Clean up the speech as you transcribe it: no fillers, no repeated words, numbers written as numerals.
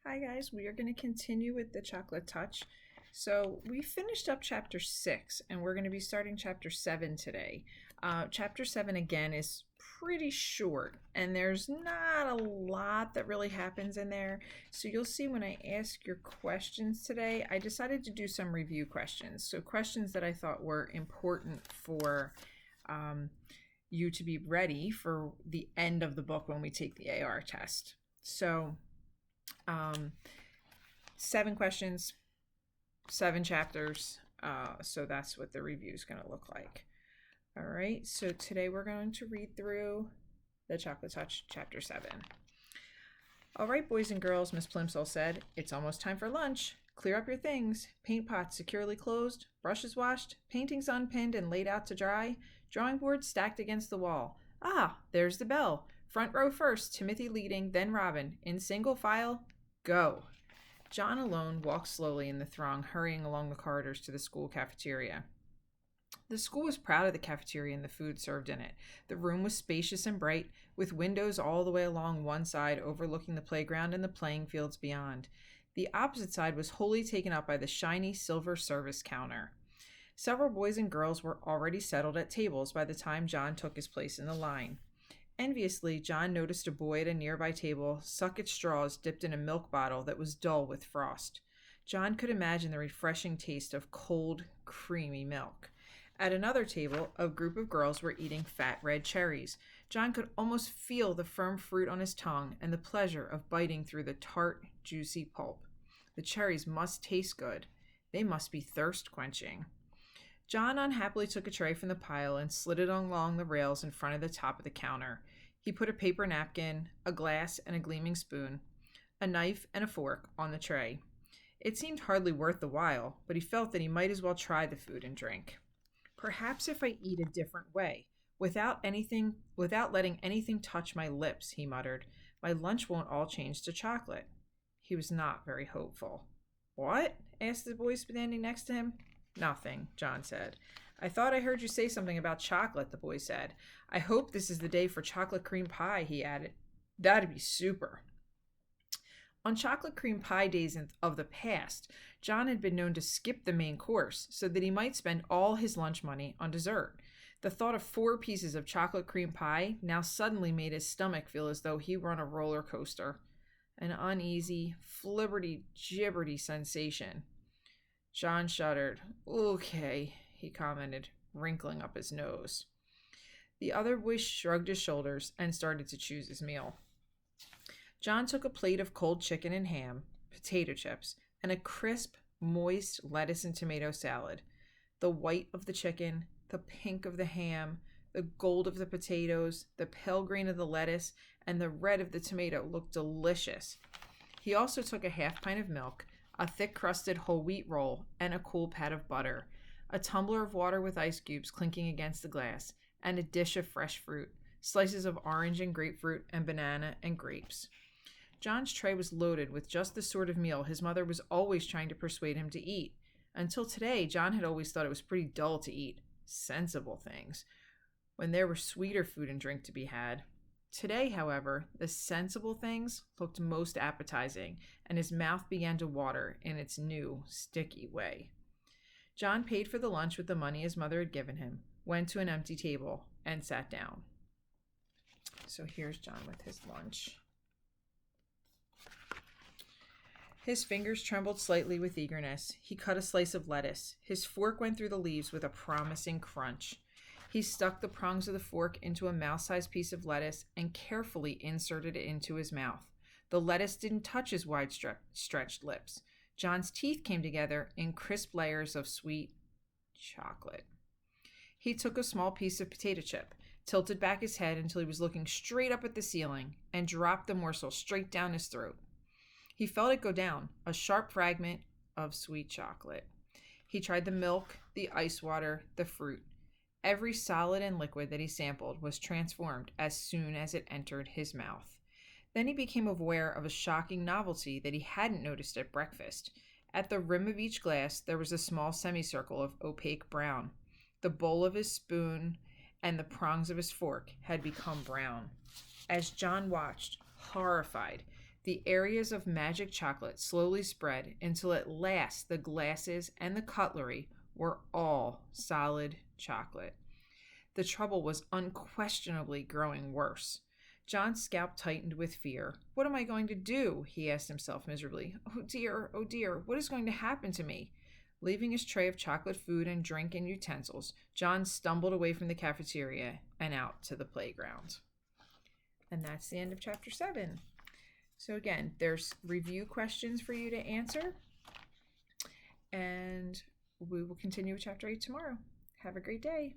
Hi guys, we are going to continue with the chocolate touch. So we finished up chapter 6 and we're going to be starting chapter 7 today. Chapter 7 again is pretty short and there's not a lot that really happens in there. So you'll see when I ask your questions today, I decided to do some review questions. So questions that I thought were important for you to be ready for the end of the book when we take the AR test. So 7 questions, 7 chapters. So that's what the review is going to look like. All right, so today we're going to read through the Chocolate Touch, Chapter 7. All right, boys and girls, Miss Plimsoll said, it's almost time for lunch. Clear up your things. Paint pots securely closed, brushes washed, paintings unpinned and laid out to dry, drawing boards stacked against the wall. Ah, there's the bell. Front row first, Timothy leading, then Robin. In single file, go. John alone walked slowly in the throng, hurrying along the corridors to the school cafeteria. The school was proud of the cafeteria and the food served in it. The room was spacious and bright, with windows all the way along one side overlooking the playground and the playing fields beyond. The opposite side was wholly taken up by the shiny silver service counter. Several boys and girls were already settled at tables by the time John took his place in the line. Enviously, John noticed a boy at a nearby table suck at straws dipped in a milk bottle that was dull with frost. John could imagine the refreshing taste of cold, creamy milk. At another table, a group of girls were eating fat red cherries. John could almost feel the firm fruit on his tongue and the pleasure of biting through the tart, juicy pulp. The cherries must taste good. They must be thirst-quenching. John unhappily took a tray from the pile and slid it along the rails in front of the top of the counter. He put a paper napkin, a glass, and a gleaming spoon, a knife, and a fork on the tray. It seemed hardly worth the while, but he felt that he might as well try the food and drink. Perhaps if I eat a different way, without letting anything touch my lips, he muttered, my lunch won't all change to chocolate. He was not very hopeful. What? Asked the boy standing next to him. Nothing, John said. I thought I heard you say something about chocolate, the boy said. I hope this is the day for chocolate cream pie, he added. That'd be super. On chocolate cream pie days of the past, John had been known to skip the main course so that he might spend all his lunch money on dessert. The thought of 4 pieces of chocolate cream pie now suddenly made his stomach feel as though he were on a roller coaster. An uneasy, flibberty-gibberty sensation. John shuddered. Okay, he commented, wrinkling up his nose. The other boy shrugged his shoulders and started to choose his meal. John took a plate of cold chicken and ham, potato chips, and a crisp, moist lettuce and tomato salad. The white of the chicken, the pink of the ham, the gold of the potatoes, the pale green of the lettuce, and the red of the tomato looked delicious. He also took a half pint of milk, a thick-crusted whole wheat roll, and a cool pat of butter, a tumbler of water with ice cubes clinking against the glass, and a dish of fresh fruit, slices of orange and grapefruit and banana and grapes. John's tray was loaded with just the sort of meal his mother was always trying to persuade him to eat. Until today, John had always thought it was pretty dull to eat sensible things when there were sweeter food and drink to be had. Today, however, the sensible things looked most appetizing, and his mouth began to water in its new, sticky way. John paid for the lunch with the money his mother had given him, went to an empty table, and sat down. So here's John with his lunch. His fingers trembled slightly with eagerness. He cut a slice of lettuce. His fork went through the leaves with a promising crunch. He stuck the prongs of the fork into a mouse-sized piece of lettuce and carefully inserted it into his mouth. The lettuce didn't touch his wide-stretched lips. John's teeth came together in crisp layers of sweet chocolate. He took a small piece of potato chip, tilted back his head until he was looking straight up at the ceiling, and dropped the morsel straight down his throat. He felt it go down, a sharp fragment of sweet chocolate. He tried the milk, the ice water, the fruit. Every solid and liquid that he sampled was transformed as soon as it entered his mouth. Then he became aware of a shocking novelty that he hadn't noticed at breakfast. At the rim of each glass, there was a small semicircle of opaque brown. The bowl of his spoon and the prongs of his fork had become brown. As John watched, horrified, The areas of magic chocolate slowly spread until at last the glasses and the cutlery were all solid chocolate. The trouble was unquestionably growing worse. John's scalp tightened with fear. What am I going to do? He asked himself miserably. Oh dear, what is going to happen to me? Leaving his tray of chocolate food and drink and utensils, John stumbled away from the cafeteria and out to the playground. And that's the end of chapter 7. So again, there's review questions for you to answer. And we will continue with chapter 8 tomorrow. Have a great day.